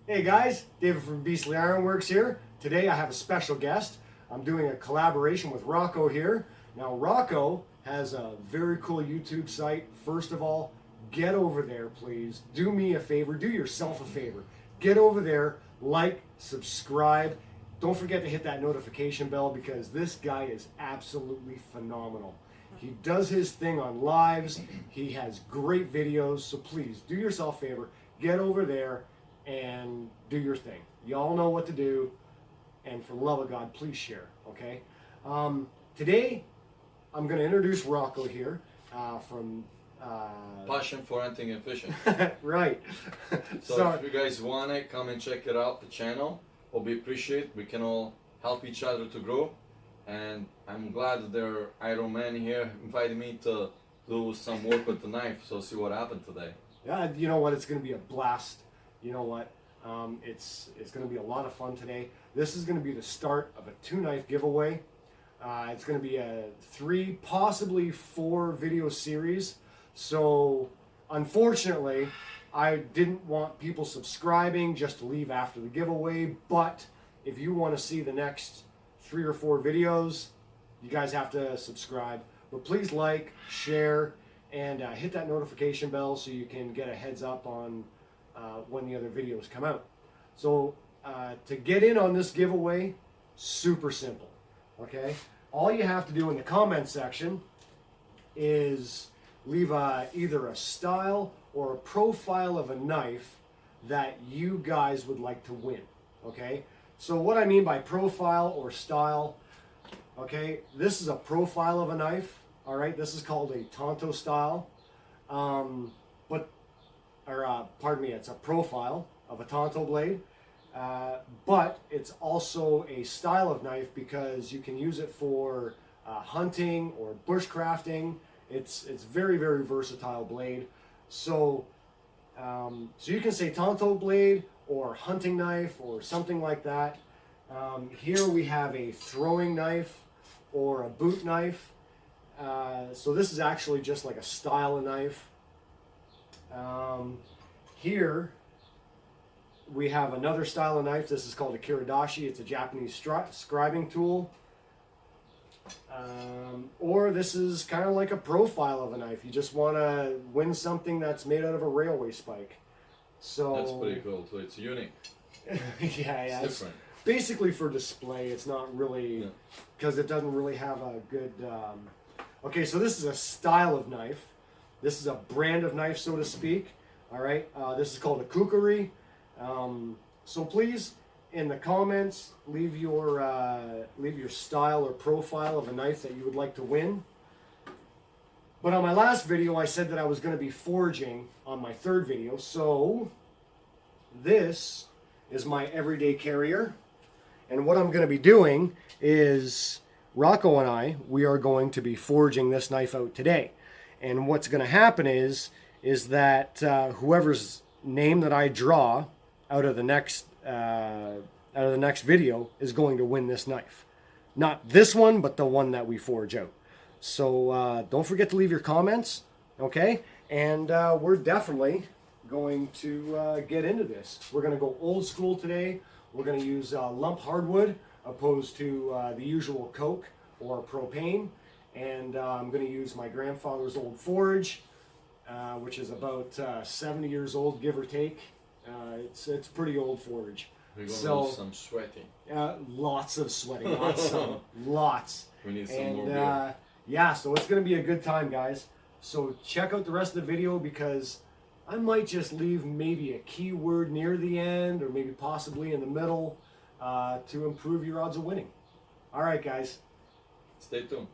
Hey guys, David from Beastly Ironworks here. Today I have a special guest. I'm doing a collaboration with Rocco here. Now Rocco has a very cool YouTube site. First of all, get over there please. Do me a favor, do yourself a favor. Get over there, like, subscribe. Don't forget to hit that notification bell because this guy is absolutely phenomenal. He does his thing on lives. He has great videos, so please do yourself a favor. Get over there and do your thing. Y'all know what to do, and for the love of God, please share, okay? Today, I'm going to introduce Rocco here from... Passion for Hunting and Fishing. Right. So if you guys want it, come and check it out, the channel. We'll be appreciated. We can all help each other to grow. And I'm glad that there are Iron Man here invited me to do some work with the knife. So see what happened today. Yeah, you know what? It's going to be a blast. You know what? It's going to be a lot of fun today. This is going to be the start of a 2-knife giveaway. It's going to be a 3, possibly 4 video series. So unfortunately, I didn't want people subscribing just to leave after the giveaway. But if you want to see the next 3 or 4 videos, you guys have to subscribe. But please like, share, and hit that notification bell so you can get a heads up on when the other videos come out. So to get in on this giveaway, super simple, okay? All you have to do in the comment section is leave either a style or a profile of a knife that you guys would like to win, okay? So what I mean by profile or style, okay, this is a profile of a knife, all right? This is called a Tonto style, pardon me, it's a profile of a Tonto blade, but it's also a style of knife because you can use it for hunting or bushcrafting. It's very, very versatile blade. So you can say Tonto blade or hunting knife or something like that. Here we have a throwing knife or a boot knife. So this is actually just like a style of knife. Here we have another style of knife. This is called a Kiridashi. It's a Japanese scribing tool. Or this is kind of like a profile of a knife. You just want to win something that's made out of a railway spike. So That's pretty cool too. It's unique. yeah. It's different. Basically for display. It's not really, because it doesn't really have a good... Okay, so this is a style of knife. This is a brand of knife, so to speak. All right, this is called a kukuri. So please, in the comments, leave your style or profile of a knife that you would like to win. But on my last video, I said that I was going to be forging on my 3rd video. So this is my everyday carrier. And what I'm going to be doing is Rocco and I, we are going to be forging this knife out today. And what's going to happen is that whoever's name that I draw out of the next video is going to win this knife. Not this one, but the one that we forge out. So don't forget to leave your comments, okay? And we're definitely going to get into this. We're going to go old school today. We're going to use lump hardwood opposed to the usual coke or propane. And I'm going to use my grandfather's old forge, which is about 70 years old, give or take. It's a pretty old forge. We're going to do some sweating. Lots of sweating, lots. We need some more beer. Yeah, so it's going to be a good time, guys. So check out the rest of the video because I might just leave maybe a keyword near the end or maybe possibly in the middle to improve your odds of winning. All right, guys. Stay tuned.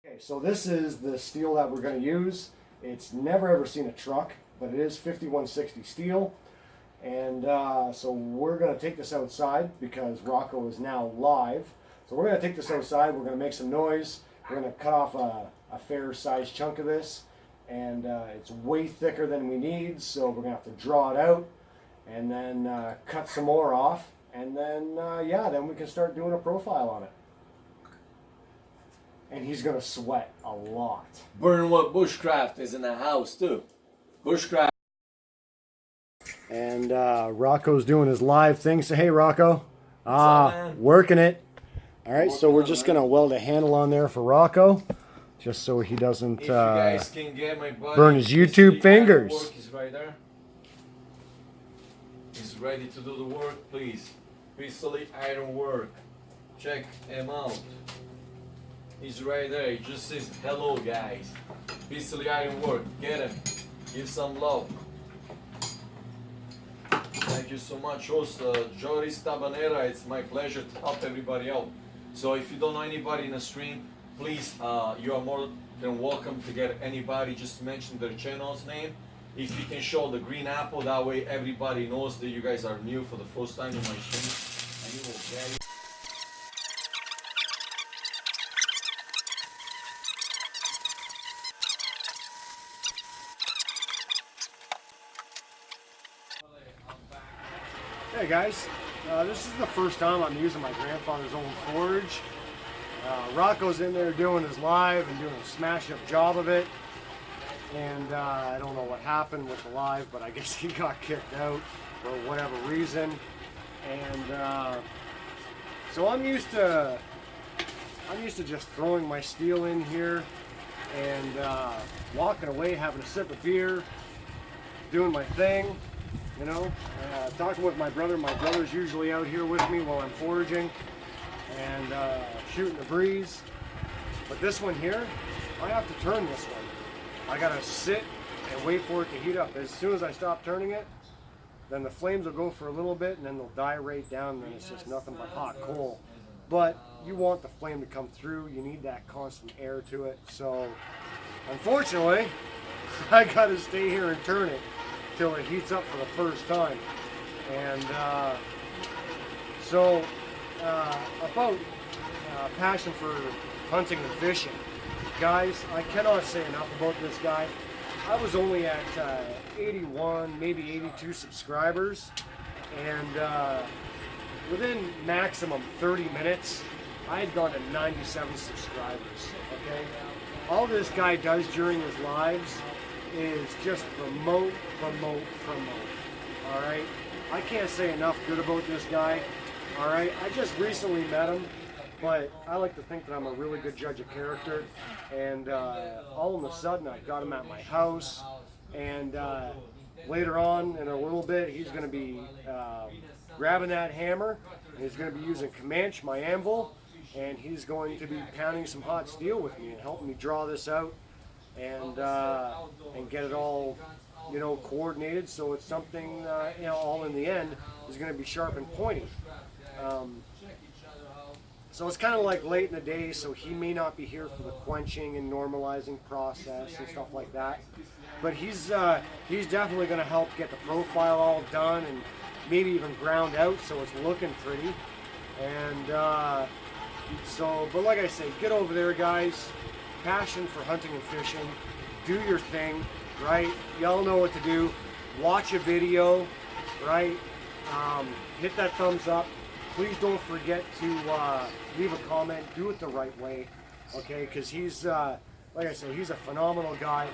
Okay, so this is the steel that we're going to use. It's never ever seen a truck, but it is 5160 steel. And so we're going to take this outside because Rocco is now live. So we're going to take this outside. We're going to make some noise. We're going to cut off a fair sized chunk of this. And it's way thicker than we need, so we're going to have to draw it out and then cut some more off. And then, then we can start doing a profile on it. And he's going to sweat a lot. Burnwood Bushcraft is in the house too. Bushcraft. And Rocco's doing his live thing. Say hey, Rocco. up, man? Working it. All right, so we're just gonna weld a handle on there for Rocco, just so he doesn't If you guys can get my buddy, burn his YouTube Mr. fingers. Ironwork is right there. He's ready to do the work, please. Beastly Ironwork. Check him out. He's right there. He just says hello, guys. Beastly Ironwork. Get him. Give some love. Thank you so much, host Joris Tabanera. It's my pleasure to help everybody out. So if you don't know anybody in the stream, please, you are more than welcome to get anybody. Just mention their channel's name. If you can show the green apple, that way everybody knows that you guys are new for the first time in my stream, and you will get it. Hey guys, this is the first time I'm using my grandfather's own forge. Rocco's in there doing his live and doing a smash up job of it. And I don't know what happened with the live, but I guess he got kicked out for whatever reason. And so I'm used to just throwing my steel in here and walking away, having a sip of beer, doing my thing, you know, talking with my brother. My brother's usually out here with me while I'm forging and shooting the breeze. But this one here, I have to turn this one. I gotta sit and wait for it to heat up. As soon as I stop turning it, then the flames will go for a little bit and then they'll die right down, and then it's just nothing but hot coal. But you want the flame to come through, you need that constant air to it. So unfortunately, I gotta stay here and turn it till it heats up for the first time. And about passion for hunting and fishing. Guys, I cannot say enough about this guy. I was only at 81, maybe 82 subscribers, and within maximum 30 minutes, I had gone to 97 subscribers, okay? All this guy does during his lives is just promote, all right? I can't say enough good about this guy, all right? I just recently met him, but I like to think that I'm a really good judge of character, and all of a sudden I got him at my house, and later on in a little bit he's going to be grabbing that hammer, and he's going to be using Comanche, my anvil, and he's going to be pounding some hot steel with me and helping me draw this out and get it all, you know, coordinated so it's something, you know, all in the end is going to be sharp and pointy. So it's kind of like late in the day, so he may not be here for the quenching and normalizing process and stuff like that. But he's definitely going to help get the profile all done and maybe even ground out so it's looking pretty. And but like I say, get over there, guys. Passion for hunting and fishing. Do your thing, right? Y'all know what to do. Watch a video, right? Hit that thumbs up. Please don't forget to leave a comment. Do it the right way, okay? Because he's, like I said, he's a phenomenal guy.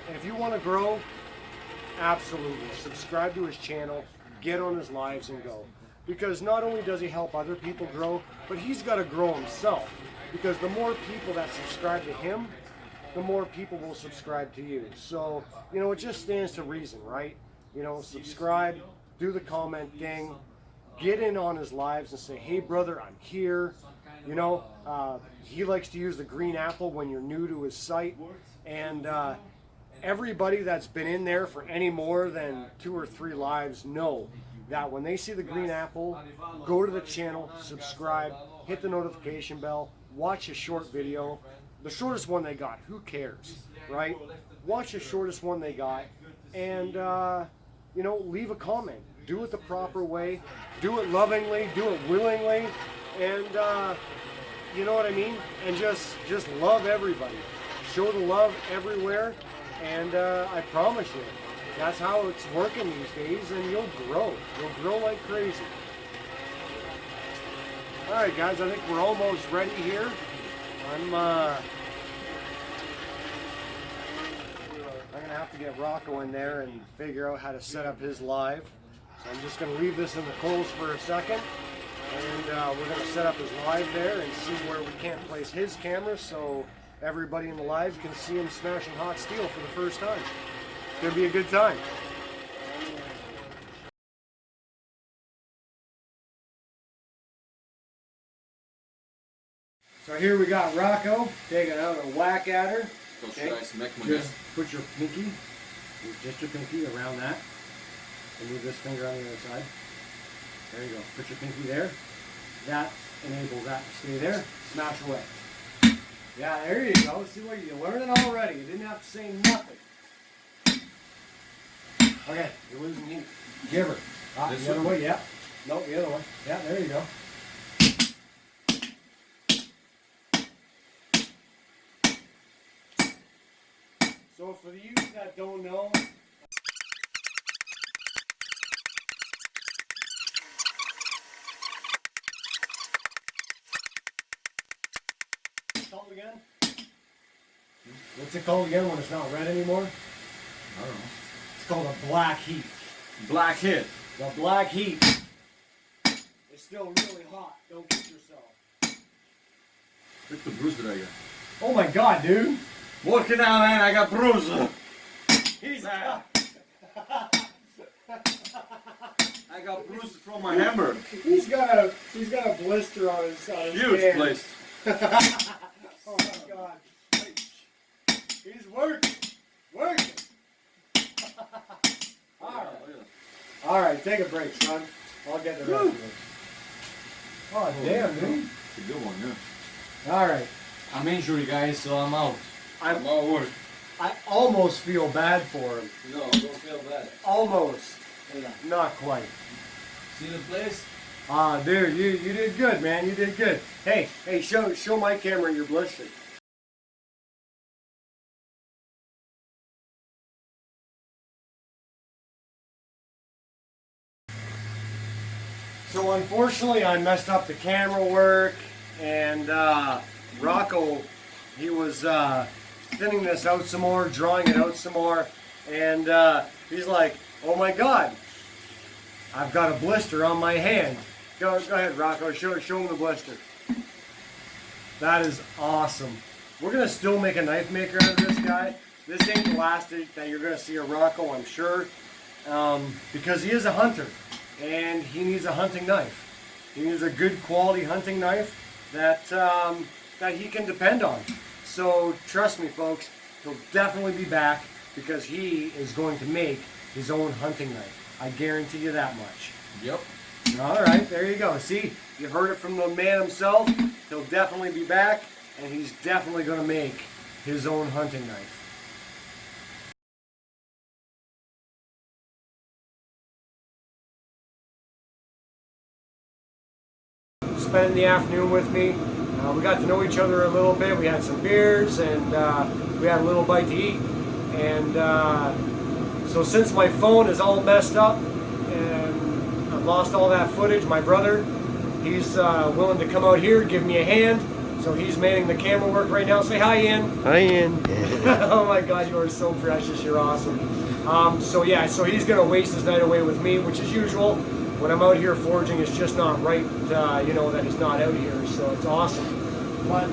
And if you want to grow, absolutely. Subscribe to his channel. Get on his lives and go. Because not only does he help other people grow, but he's got to grow himself. Because the more people that subscribe to him, the more people will subscribe to you. So, you know, it just stands to reason, right? You know, subscribe, do the comment thing. Get in on his lives and say, hey brother, I'm here. You know, he likes to use the green apple when you're new to his site. And everybody that's been in there for any more than 2 or 3 lives know that when they see the green apple, go to the channel, subscribe, hit the notification bell, watch a short video. The shortest one they got, who cares, right? Watch the shortest one they got and, you know, leave a comment. Do it the proper way. Do it lovingly. Do it willingly. And, you know what I mean? And just love everybody. Show the love everywhere. And I promise you, that's how it's working these days. And you'll grow. You'll grow like crazy. All right, guys. I think we're almost ready here. I'm gonna have to get Rocco in there and figure out how to set up his live. So I'm just going to leave this in the coals for a second, and we're going to set up his live there and see where we can't place his camera so everybody in the live can see him smashing hot steel for the first time. It's going to be a good time. So here we got Rocco taking out a whack at her. Okay. Just put your pinky, just your pinky around that, and move this finger on the other side. There you go. Put your pinky there. That enables that to stay there. Smash away. Yeah, there you go. See what you're learning already. You didn't have to say nothing. Okay, you're losing heat. Give her. The other way, yeah. Nope, the other way. Yeah, there you go. So for you that don't know, called again? What's it called again when it's not red anymore? I don't know. It's called a black heat. Black hit. The black heat is still really hot. Don't kid yourself. Look the bruise that I got. Oh my god, dude. Working out, man. I got bruise. He's I got bruises from my hammer. He's got a blister on his Huge hand. place. Oh my god. He's working. Working. Alright, take a break, son. I'll get the rest of it. Oh, damn, dude. It's a good one, yeah. Alright. I'm injured, guys, so I'm out. I'm out of work. I almost feel bad for him. No, don't feel bad. Almost. Yeah. Not quite. See the place? Dude, you did good, man. You did good. Hey, show my camera your blister. So unfortunately, I messed up the camera work, and Rocco, he was thinning this out some more, drawing it out some more, and he's like, "Oh my God, I've got a blister on my hand." Go ahead, Rocco. Show him the blister. That is awesome. We're gonna still make a knife maker out of this guy. This ain't the last that you're gonna see of Rocco, I'm sure, because he is a hunter, and he needs a hunting knife. He needs a good quality hunting knife that that he can depend on. So trust me, folks, he'll definitely be back because he is going to make his own hunting knife. I guarantee you that much. Yep. All right, there you go. See, you heard it from the man himself. He'll definitely be back, and he's definitely going to make his own hunting knife. Spend the afternoon with me. We got to know each other a little bit. We had some beers, and we had a little bite to eat. And so since my phone is all messed up and I've lost all that footage, my brother, he's willing to come out here, give me a hand. So he's manning the camera work right now. Say hi, Ian. Hi, Ian. Oh my God, you are so precious. You're awesome. So yeah, so he's gonna waste his night away with me, which is usual. When I'm out here forging, it's just not right, you know, that he's not out here. So it's awesome. But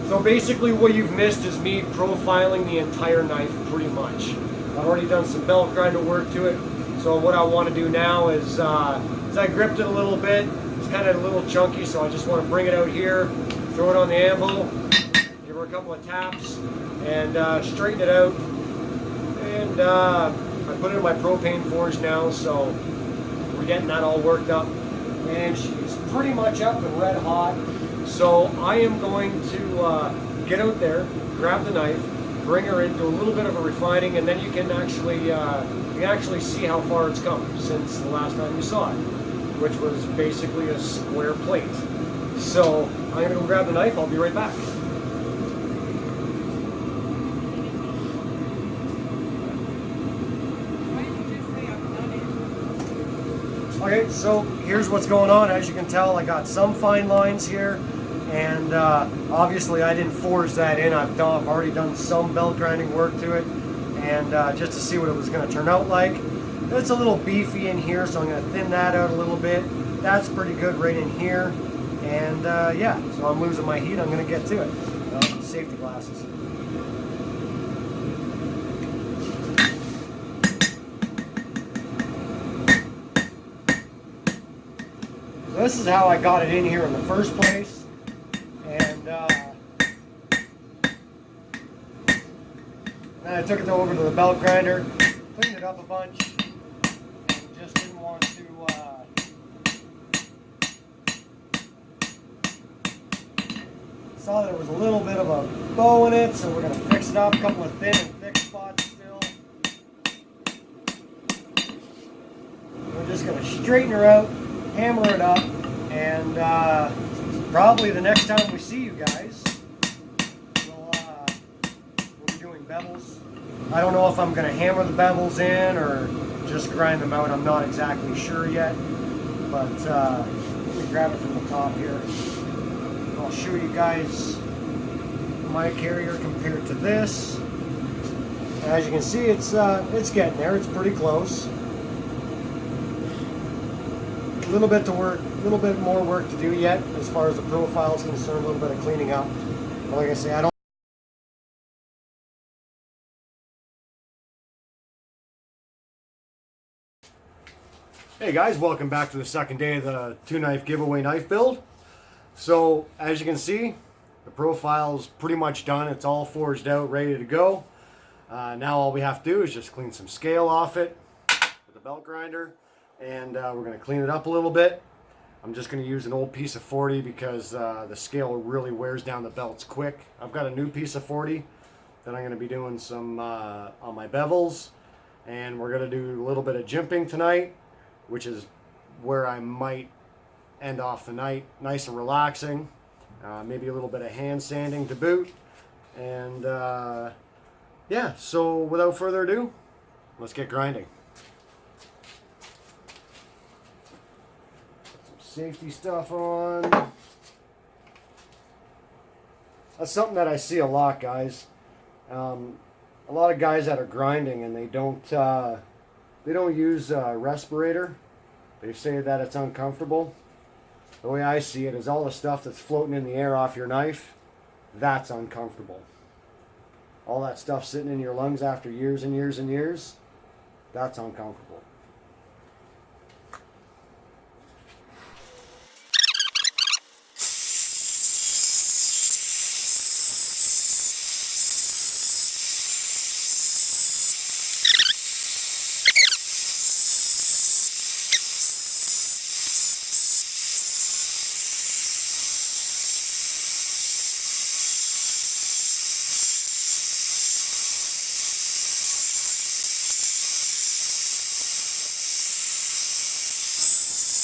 so basically, what you've missed is me profiling the entire knife, pretty much. I've already done some belt grinder work to it. So what I want to do now is I gripped it a little bit. It's kind of a little chunky, so I just want to bring it out here, throw it on the anvil, give her a couple of taps, and straighten it out. And I put it in my propane forge now, so we're getting that all worked up. And she's pretty much up and red hot. So I am going to get out there, grab the knife, bring her in, do a little bit of a refining, and then you can actually see how far it's come since the last time you saw it, which was basically a square plate. So I'm going to go grab the knife. I'll be right back. Okay, so here's what's going on. As you can tell, I got some fine lines here, and obviously I didn't forge that in. I've already done some belt grinding work to it. and just to see what it was going to turn out like. It's a little beefy in here, so I'm going to thin that out a little bit. That's pretty good right in here. And yeah, so I'm losing my heat. I'm going to get to it. Safety glasses. So this is how I got it in here in the first place. And then I took it over to the belt grinder, cleaned it up a bunch, and just didn't want to saw there was a little bit of a bow in it, so we're going to fix it up. A couple of thin and thick spots still. We're just going to straighten her out, hammer it up, and probably the next time we see you guys, we'll be doing bevels. I don't know if I'm going to hammer the bevels in or just grind them out. I'm not exactly sure yet, but let me grab it from the top here. I'll show you guys my carrier compared to this. As you can see, it's getting there. It's pretty close. A little bit to work, a little bit more work to do yet as far as the profile is concerned. A little bit of cleaning up. But like I say, I don't. Hey guys, welcome back to the second day of the 2-knife giveaway knife build. So as you can see, the profile's pretty much done. It's all forged out, ready to go. Now all we have to do is just clean some scale off it with a belt grinder, and we're going to clean it up a little bit. I'm just going to use an old piece of 40 because the scale really wears down the belts quick. I've got a new piece of 40 that I'm going to be doing some on my bevels, and we're going to do a little bit of jimping tonight, which is where I might end off the night nice and relaxing. Maybe a little bit of hand sanding to boot. And yeah, so without further ado, let's get grinding. Some safety stuff on. That's something that I see a lot, guys. A lot of guys that are grinding and they don't use a respirator. They say that it's uncomfortable. The way I see it is all the stuff that's floating in the air off your knife, that's uncomfortable. All that stuff sitting in your lungs after years and years and years, that's uncomfortable.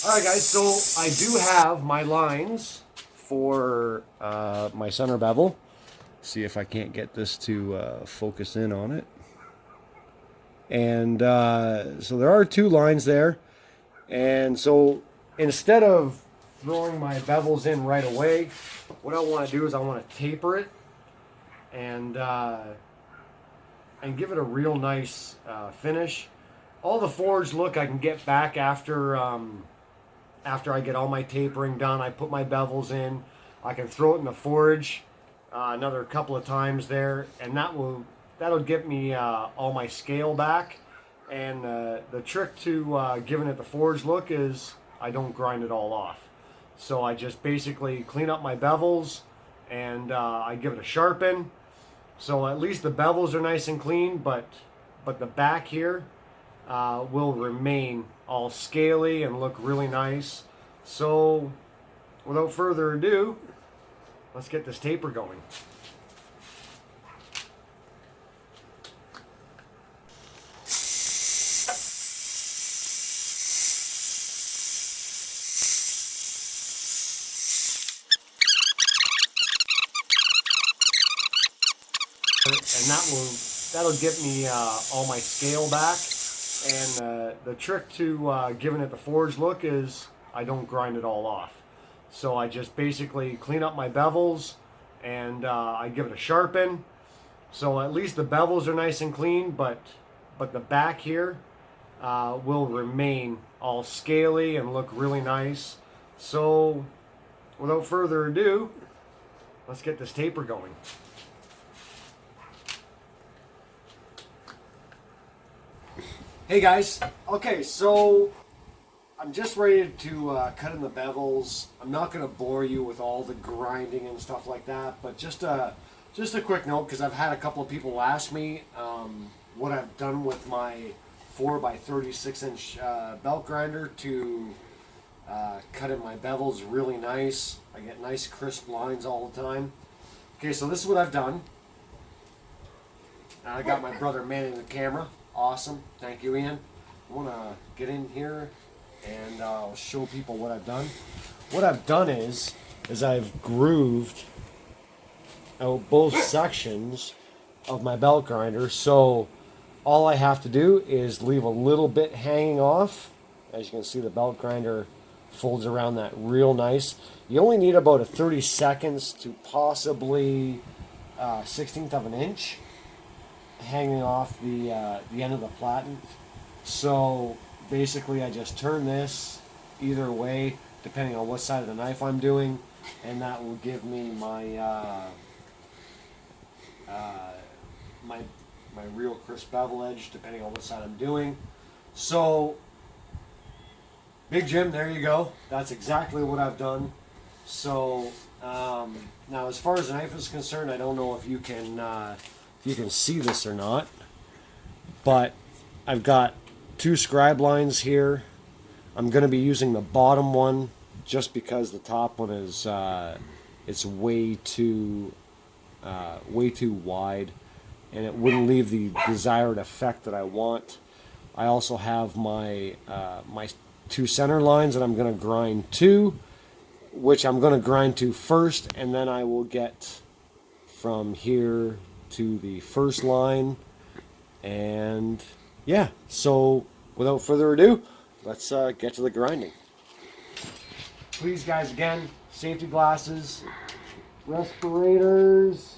Alright guys, so I do have my lines for my center bevel. See if I can't get this to focus in on it. And so there are 2 lines there. And so instead of throwing my bevels in right away, what I want to do is I want to taper it and give it a real nice finish. All the forged look I can get back after I get all my tapering done. I put my bevels in. I can throw it in the forge another couple of times there, and that'll get me all my scale back. And the trick to giving it the forged look is I don't grind it all off. So I just basically clean up my bevels and I give it a sharpen. So at least the bevels are nice and clean, but the back here will remain all scaly and look really nice. So without further ado, let's get this taper going. And that'll get me all my scale back. And the trick to giving it the forged look is I don't grind it all off. So I just basically clean up my bevels and I give it a sharpen. So at least the bevels are nice and clean, but the back here will remain all scaly and look really nice. So without further ado, let's get this taper going. Hey guys, okay, so I'm just ready to cut in the bevels. I'm not going to bore you with all the grinding and stuff like that, but just a quick note, because I've had a couple of people ask me what I've done with my 4x36 belt grinder to cut in my bevels really nice. I get nice crisp lines all the time. Okay, so this is what I've done. I got my brother manning the camera. Awesome. Thank you, Ian. I want to get in here and I'll show people what I've done. What I've done is I've grooved out both sections of my belt grinder. So all I have to do is leave a little bit hanging off. As you can see, the belt grinder folds around that real nice. You only need about a 30 seconds to possibly 1/16 of an inch hanging off the end of the platen. So basically I just turn this either way depending on what side of the knife I'm doing, and that will give me my my real crisp bevel edge depending on what side I'm doing. So Big Jim, there you go. That's exactly what I've done. So now as far as the knife is concerned, I don't know if you can see this or not, but I've got two scribe lines here. I'm going to be using the bottom one just because the top one is it's way too wide, and it wouldn't leave the desired effect that I want. I also have my my two center lines that I'm going to grind to, which I'm going to grind to first, and then I will get from here to the first line. And yeah, so without further ado, let's get to the grinding. Please guys, again, safety glasses, respirators.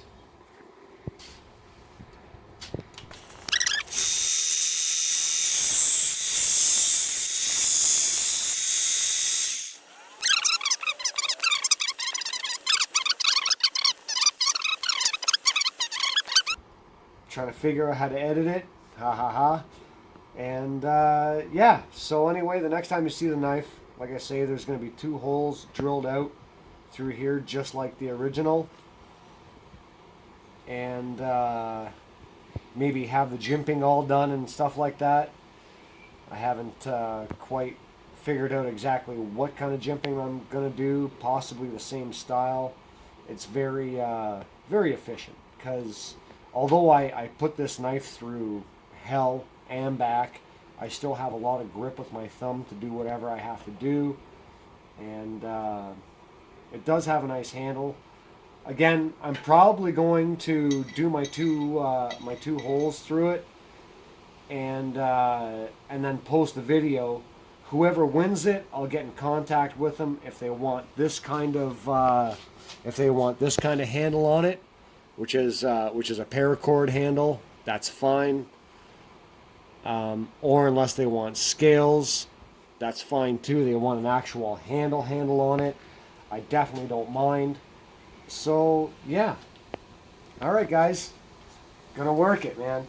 Trying to figure out how to edit it, ha ha ha. And yeah, so anyway, the next time you see the knife, like I say, there's going to be two holes drilled out through here just like the original, and maybe have the jimping all done and stuff like that. I haven't quite figured out exactly what kind of jimping I'm going to do, possibly the same style. It's very very efficient, because although I put this knife through hell and back, I still have a lot of grip with my thumb to do whatever I have to do. And it does have a nice handle. Again, I'm probably going to do my two holes through it, and then post the video. Whoever wins it, I'll get in contact with them if they want this kind of handle on it, which is a paracord handle. That's fine. Or unless they want scales, that's fine too. They want an actual handle on it, I definitely don't mind. So yeah, all right guys, gonna work it, man.